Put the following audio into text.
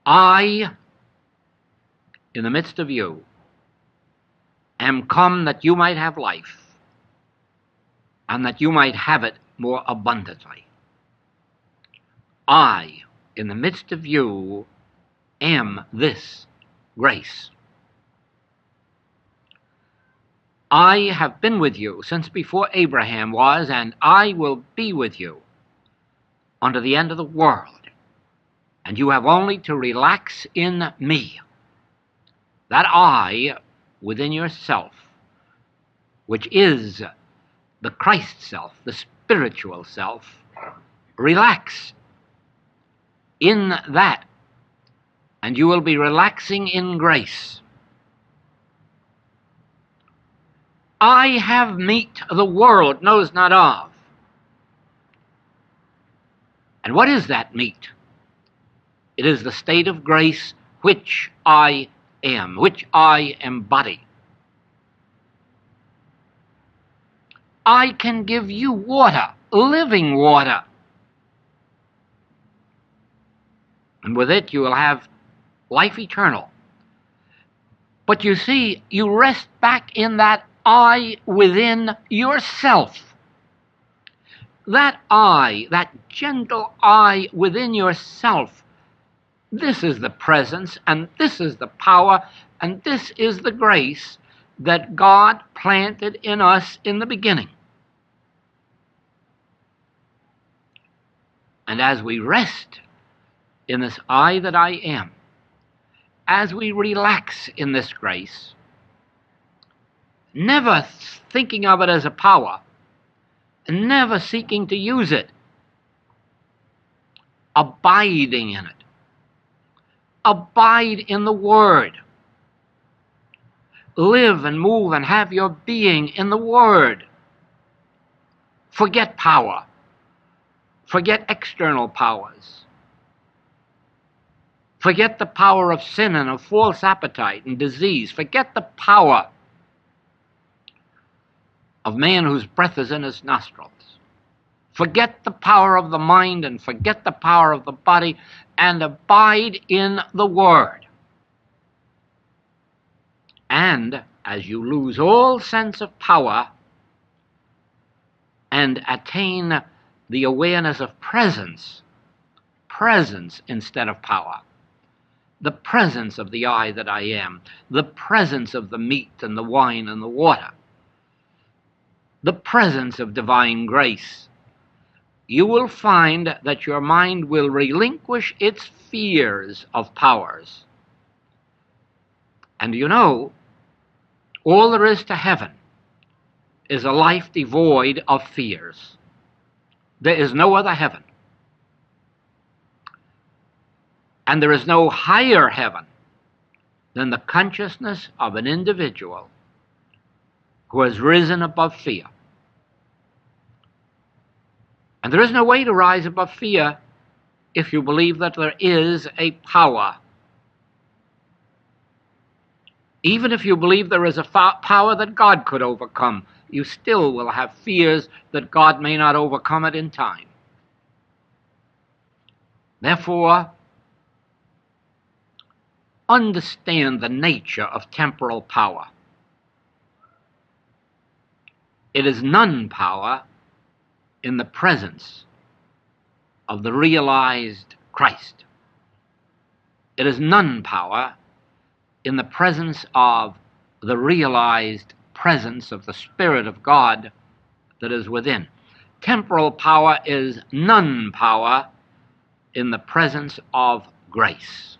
I, in the midst of you, am come that you might have life, and that you might have it more abundantly. I, in the midst of you, am this grace. I have been with you since before Abraham was, and I will be with you unto the end of the world. And you have only to relax in me. That I within yourself, which is the Christ self, the spiritual self, relax in that, and you will be relaxing in grace. I have meat the world knows not of. And what is that meat? It is the state of grace which I am, which I embody. I can give you water, living water. And with it you will have life eternal. But you see, you rest back in that I within yourself. That I, that gentle I within yourself, this is the presence, and this is the power, and this is the grace that God planted in us in the beginning. And as we rest in this I that I am, as we relax in this grace, never thinking of it as a power, and never seeking to use it, abiding in it. Abide in the Word. Live and move and have your being in the Word. Forget power. Forget external powers. Forget the power of sin and of false appetite and disease. Forget the power of man whose breath is in his nostrils. Forget the power of the mind and forget the power of the body, and abide in the Word. And as you lose all sense of power and attain the awareness of presence, presence instead of power, the presence of the I that I am, the presence of the meat and the wine and the water, the presence of divine grace, you will find that your mind will relinquish its fears of powers. And you know, all there is to heaven is a life devoid of fears. There is no other heaven. And there is no higher heaven than the consciousness of an individual who has risen above fear. And there is no way to rise above fear if you believe that there is a power. Even if you believe there is a power that God could overcome, you still will have fears that God may not overcome it in time. Therefore, understand the nature of temporal power. It is non-power in the presence of the realized Christ. It is non-power in the presence of the realized presence of the Spirit of God that is within. Temporal power is non-power in the presence of grace.